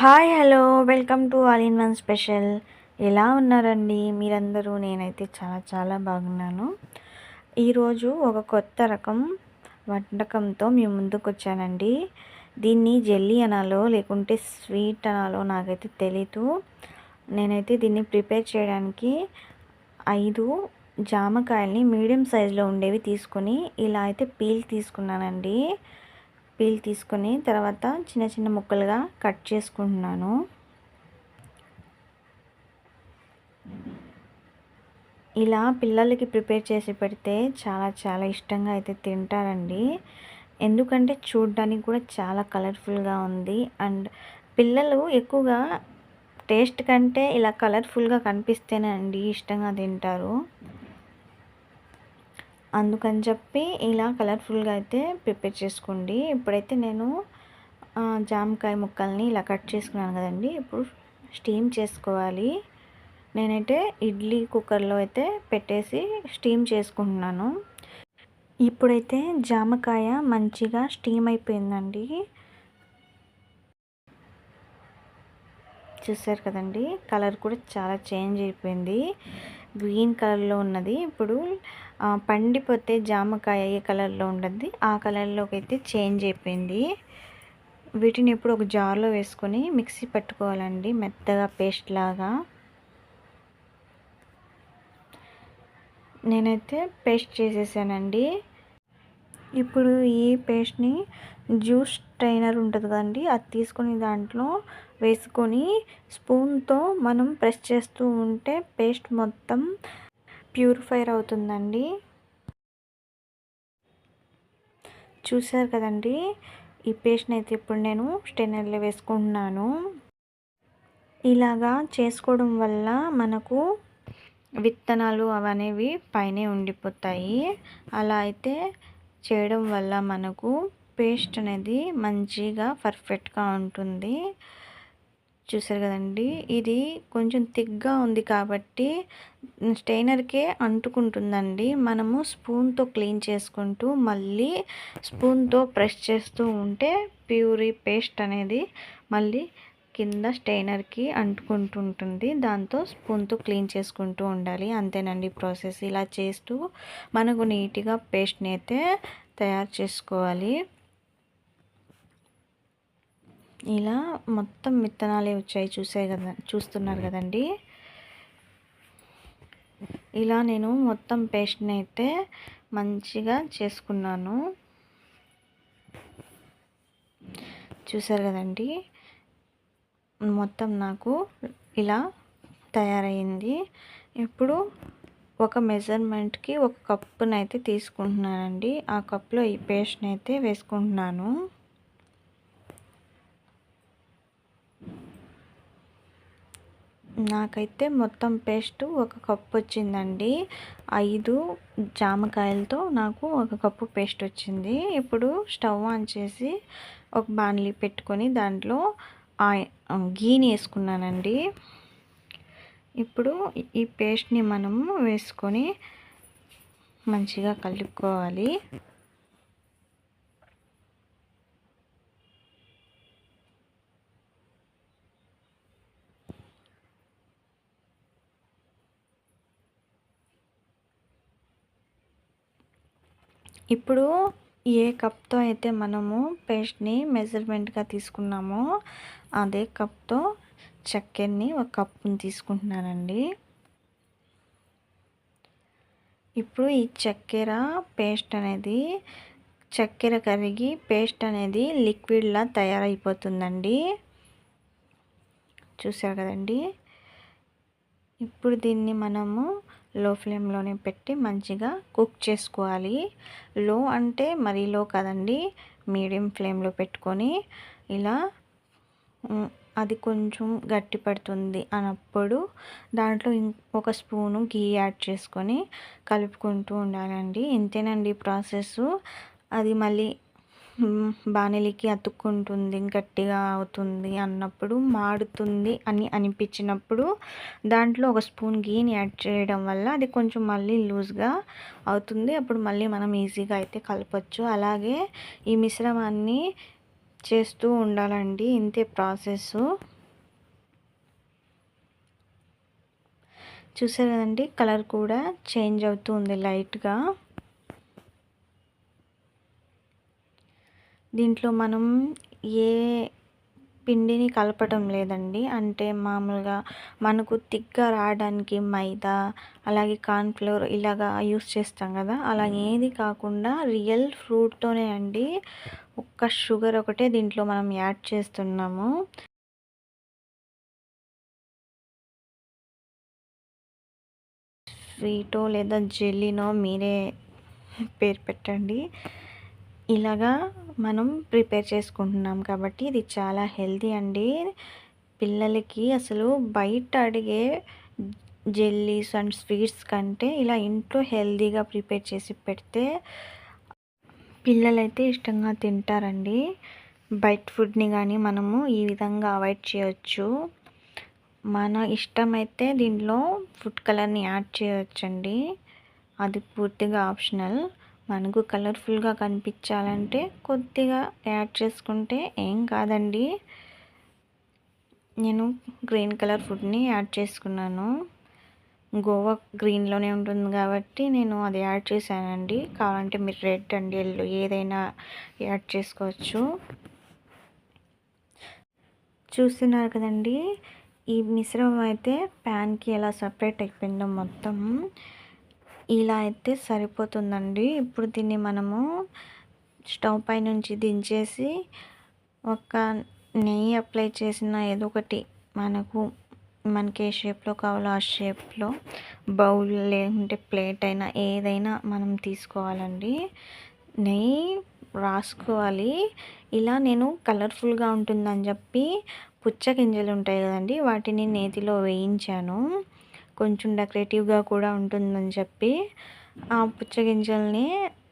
Hi hello welcome to all in one special. ఎలా ఉన్నారండి మీరందరూ? నేనైతే చాలా చాలా బాగున్నాను. ఈరోజు ఒక కొత్త రకం వంటకంతో మీ ముందుకు వచ్చానండి. దీన్ని జెల్లీ అనాలో లేకుంటే స్వీట్ అనాలో నాకైతే తెలీదు. నేనైతే దీన్ని ప్రిపేర్ చేయడానికి 5 జామకాయల్ని మీడియం సైజులో ఉండేవి తీసుకొని ఇలా అయితే పీల్ తీసుకున్నానండి. పీల్ తీసుకొని తర్వాత చిన్న చిన్న ముక్కలుగా కట్ చేసుకుంటున్నాను. ఇలా పిల్లలకి ప్రిపేర్ చేసి పెడితే చాలా చాలా ఇష్టంగా అయితే తింటారండి. ఎందుకంటే చూడడానికి కూడా చాలా కలర్ఫుల్గా ఉంది. అండ్ పిల్లలు ఎక్కువగా టేస్ట్ కంటే ఇలా కలర్ఫుల్గా కనిపిస్తేనే అండి ఇష్టంగా తింటారు. అందుకని చెప్పి ఇలా కలర్ఫుల్గా అయితే ప్రిపేర్ చేసుకోండి. ఇప్పుడైతే నేను జామకాయ ముక్కల్ని ఇలా కట్ చేసుకున్నాను కదండి. ఇప్పుడు స్టీమ్ చేసుకోవాలి. నేనైతే ఇడ్లీ కుక్కర్లో అయితే పెట్టేసి స్టీమ్ చేసుకుంటున్నాను. ఇప్పుడైతే జామకాయ మంచిగా స్టీమ్ అయిపోయిందండి. చూసారు కదండి, కలర్ కూడా చాలా చేంజ్ అయిపోయింది. గ్రీన్ కలర్లో ఉన్నది ఇప్పుడు పండిపోతే జామకాయ ఏ కలర్లో ఉంటుంది ఆ కలర్లోకి అయితే చేంజ్ అయిపోయింది. వీటిని ఇప్పుడు ఒక జార్లో వేసుకొని మిక్సీ పట్టుకోవాలండి, మెత్తగా పేస్ట్ లాగా. నేనైతే పేస్ట్ చేసేసానండి. ఇప్పుడు ఈ పేస్ట్ని జ్యూస్ స్ట్రైనర్ ఉంటుంది కదండి, అది తీసుకొని దాంట్లో వేసుకొని స్పూన్తో మనం ప్రెస్ చేస్తూ ఉంటే పేస్ట్ మొత్తం ప్యూరిఫైర్ అవుతుందండి. చూసారు కదండి, ఈ పేస్ట్ని అయితే ఇప్పుడు నేను స్ట్రైనర్లో వేసుకుంటున్నాను. ఇలాగా చేసుకోవడం వల్ల మనకు విత్తనాలు అవనేవి పైనే ఉండిపోతాయి. అలా అయితే చేయడం వల్ల మనకు పేస్ట్ అనేది మంచిగా పర్ఫెక్ట్గా ఉంటుంది. చూసారు కదండి, ఇది కొంచెం థిక్గా ఉంది కాబట్టి స్ట్రైనర్కే అంటుకుంటుందండి. మనము స్పూన్తో క్లీన్ చేసుకుంటూ మళ్ళీ స్పూన్తో ప్రెస్ చేస్తూ ఉంటే ప్యూరీ పేస్ట్ అనేది మళ్ళీ కింద స్ట్రైనర్కి అంటుకుంటుంటుంది. దాంతో స్పూన్తో క్లీన్ చేసుకుంటూ ఉండాలి. అంతేనండి ప్రాసెస్. ఇలా చేస్తూ మనకు నీట్గా పేస్ట్ని అయితే తయారు చేసుకోవాలి. ఇలా మొత్తం విత్తనాలే వచ్చాయి, చూస్తున్నారు కదండి. ఇలా నేను మొత్తం పేస్ట్ని అయితే మంచిగా చేసుకున్నాను. చూసారు కదండి, మొత్తం నాకు ఇలా తయారైంది. ఇప్పుడు ఒక మెజర్మెంట్కి ఒక కప్పుని అయితే తీసుకుంటున్నానండి. ఆ కప్లో ఈ పేస్ట్ని అయితే వేసుకుంటున్నాను. నాకైతే మొత్తం పేస్ట్ ఒక కప్పు వచ్చిందండి. 5 జామకాయలతో నాకు ఒక కప్పు పేస్ట్ వచ్చింది. ఇప్పుడు స్టవ్ ఆన్ చేసి ఒక బాణలి పెట్టుకొని దాంట్లో గీని వేసుకున్నానండి. ఇప్పుడు ఈ పేస్ట్ని మనము వేసుకొని మంచిగా కలుపుకోవాలి. ఇప్పుడు ఏ కప్తో అయితే మనము పేస్ట్ని మెజర్మెంట్గా తీసుకున్నామో అదే కప్తో చక్కెరని ఒక కప్పుని తీసుకుంటున్నానండి. ఇప్పుడు ఈ చక్కెర కరిగి పేస్ట్ అనేది లిక్విడ్లా తయారైపోతుందండి. చూసారు కదండి, ఇప్పుడు దీన్ని మనము లో ఫ్లేమ్లోనే పెట్టి మంచిగా కుక్ చేసుకోవాలి. లో అంటే మరీ లో కాదండి, మీడియం ఫ్లేమ్లో పెట్టుకొని ఇలా అది కొంచెం గట్టి పడుతుంది అన్నప్పుడు దాంట్లో ఒక స్పూను గీ యాడ్ చేసుకొని కలుపుకుంటూ ఉండాలండి. ఇంతేనండి ప్రాసెస్. అది మళ్ళీ బాణలికి అతుక్కుంటుంది, గట్టిగా అవుతుంది అన్నప్పుడు, మాడుతుంది అని అనిపించినప్పుడు దాంట్లో ఒక స్పూన్ గీని యాడ్ చేయడం వల్ల అది కొంచెం మళ్ళీ లూజ్గా అవుతుంది. అప్పుడు మళ్ళీ మనం ఈజీగా అయితే కలపచ్చు. అలాగే ఈ మిశ్రమాన్ని చేస్తూ ఉండాలండి. ఇంతే ప్రాసెస్. చూసారు కదండి, కలర్ కూడా చేంజ్ అవుతూ ఉంది లైట్గా. దీంట్లో మనం ఏ పిండిని కలపడం లేదండి. అంటే మామూలుగా మనకు తిక్గా రావడానికి మైదా, అలాగే కార్న్‌ఫ్లోర్ ఇలాగా యూస్ చేస్తాం కదా, అలా ఏది కాకుండా రియల్ ఫ్రూట్‌తోనే అండి. ఒక్క షుగర్ ఒకటే దీంట్లో మనం యాడ్ చేస్తున్నాము. స్వీటో లేదా జెల్లీనో మీరే పేరు పెట్టండి. ఇలాగా మనం ప్రిపేర్ చేసుకుంటున్నాం కాబట్టి ఇది చాలా హెల్తీ అండి. పిల్లలకి అసలు బయట అడిగే జెల్లీస్ అండ్ స్వీట్స్ కంటే ఇలా ఇంట్లో హెల్తీగా ప్రిపేర్ చేసి పెడితే పిల్లలైతే ఇష్టంగా తింటారండి. బయట ఫుడ్ని కానీ మనము ఈ విధంగా అవాయిడ్ చేయొచ్చు. మన ఇష్టమైతే దీంట్లో ఫుడ్ కలర్ని యాడ్ చేయొచ్చండి. అది పూర్తిగా ఆప్షనల్. మనకు కలర్ఫుల్గా కనిపించాలంటే కొద్దిగా యాడ్ చేసుకుంటే ఏం కాదండి. నేను గ్రీన్ కలర్ ఫుడ్ని యాడ్ చేసుకున్నాను. గోవా గ్రీన్లోనే ఉంటుంది కాబట్టి నేను అది యాడ్ చేశానండి. కావాలంటే మీరు రెడ్ అండ్ ఎల్లో ఏదైనా యాడ్ చేసుకోవచ్చు. చూస్తున్నారు కదండి, ఈ మిశ్రమం అయితే ప్యాన్కి ఎలా సపరేట్ అయిపోయిందో మొత్తం. ఇలా అయితే సరిపోతుందండి. ఇప్పుడు దీన్ని మనము స్టవ్ పై నుంచి దించేసి ఒక నెయ్యి అప్లై చేసిన ఏదో ఒకటి మనకి ఏ షేప్లో కావాలో ఆ షేప్లో బౌల్ లేకుంటే ప్లేట్ అయినా ఏదైనా మనం తీసుకోవాలండి. నెయ్యి రాసుకోవాలి. ఇలా నేను కలర్ఫుల్గా ఉంటుందని చెప్పి పుచ్చగింజలు ఉంటాయి కదండి, వాటిని నేతిలో వేయించాను. కొంచెం డెకరేటివ్గా కూడా ఉంటుందని చెప్పి ఆ పుచ్చగింజల్ని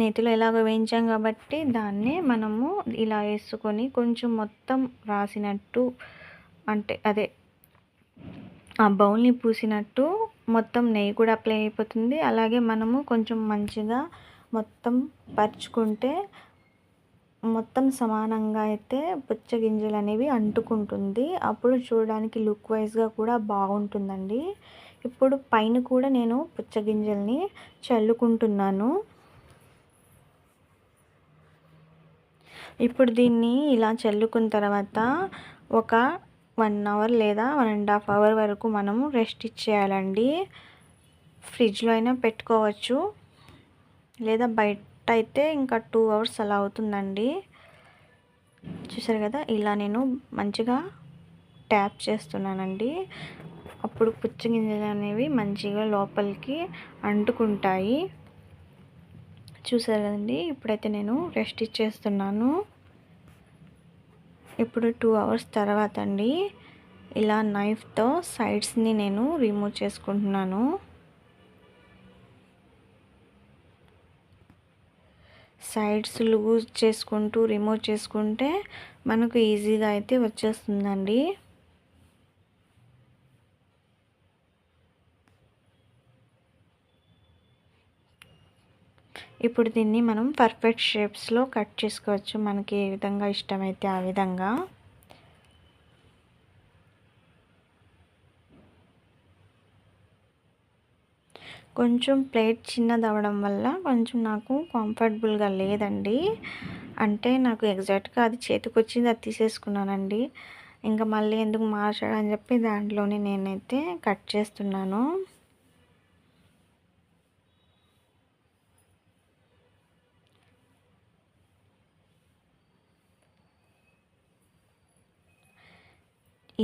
నేతిలో ఎలాగో వేయించాం కాబట్టి దాన్ని మనము ఇలా వేసుకొని కొంచెం మొత్తం రాసినట్టు, అంటే అదే ఆ బౌల్ని పూసినట్టు మొత్తం నెయ్యి కూడా అప్లై అయిపోతుంది. అలాగే మనము కొంచెం మంచిగా మొత్తం పరుచుకుంటే మొత్తం సమానంగా అయితే పుచ్చగింజలు అనేవి అంటుకుంటుంది. అప్పుడు చూడడానికి లుక్ వైజ్గా కూడా బాగుంటుందండి. ఇప్పుడు పైన కూడా నేను పుచ్చగింజల్ని చల్లుకుంటున్నాను. ఇప్పుడు దీన్ని ఇలా చల్లుకున్న తర్వాత ఒక 1 అవర్ లేదా 1.5 అవర్ వరకు మనము రెస్ట్ ఇచ్చేయాలండి. ఫ్రిడ్జ్లో అయినా పెట్టుకోవచ్చు, లేదా బయట అయితే ఇంకా 2 అవర్స్ అలా అవుతుందండి. చూసారు కదా, ఇలా నేను మంచిగా ట్యాప్ చేస్తున్నానండి. అప్పుడు పుచ్చగింజలు అనేవి మంచిగా లోపలికి అంటుకుంటాయి. చూసారు కదండి, ఇప్పుడైతే నేను రెస్ట్ ఇచ్చేస్తున్నాను. ఇప్పుడు 2 అవర్స్ తర్వాత అండి ఇలా నైఫ్తో సైడ్స్ని నేను రిమూవ్ చేసుకుంటున్నాను. సైడ్స్ లూజ్ చేసుకుంటూ రిమూవ్ చేసుకుంటే మనకు ఈజీగా అయితే వచ్చేస్తుందండి. ఇప్పుడు దీన్ని మనం పర్ఫెక్ట్ షేప్స్లో కట్ చేసుకోవచ్చు, మనకి ఏ విధంగా ఇష్టమైతే ఆ విధంగా. కొంచెం ప్లేట్ చిన్నది అవ్వడం వల్ల కొంచెం నాకు కంఫర్టబుల్గా లేదండి. అంటే నాకు ఎగ్జాక్ట్గా అది చేతికి వచ్చింది, అది తీసేసుకున్నానండి. ఇంకా మళ్ళీ ఎందుకు మార్చడం అని చెప్పి దాంట్లోనే నేనైతే కట్ చేస్తున్నాను.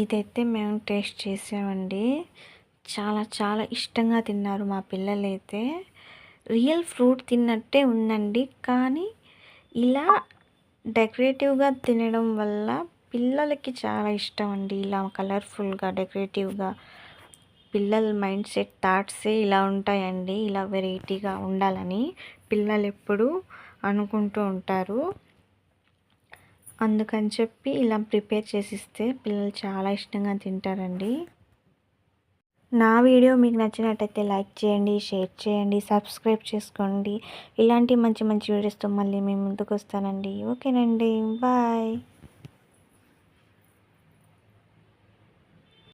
ఇదైతే మేము టేస్ట్ చేసామండి. చాలా చాలా ఇష్టంగా తిన్నారు మా పిల్లలైతే. రియల్ ఫ్రూట్ తిన్నట్టే ఉందండి, కానీ ఇలా డెకరేటివ్గా తినడం వల్ల పిల్లలకి చాలా ఇష్టం అండి. ఇలా కలర్ఫుల్గా డెకరేటివ్గా పిల్లల మైండ్ సెట్ థాట్సే ఇలా ఉంటాయండి. ఇలా వెరైటీగా ఉండాలని పిల్లలు ఎప్పుడూ అనుకుంటూ ఉంటారు. అందుకని చెప్పి ఇలా ప్రిపేర్ చేసిస్తే పిల్లలు చాలా ఇష్టంగా తింటారండి. నా వీడియో మీకు నచ్చినట్టయితే లైక్ చేయండి, షేర్ చేయండి, సబ్స్క్రైబ్ చేసుకోండి. ఇలాంటి మంచి మంచి వీడియోస్తో మళ్ళీ మేము ముందుకు వస్తానండి. ఓకేనండి, బాయ్.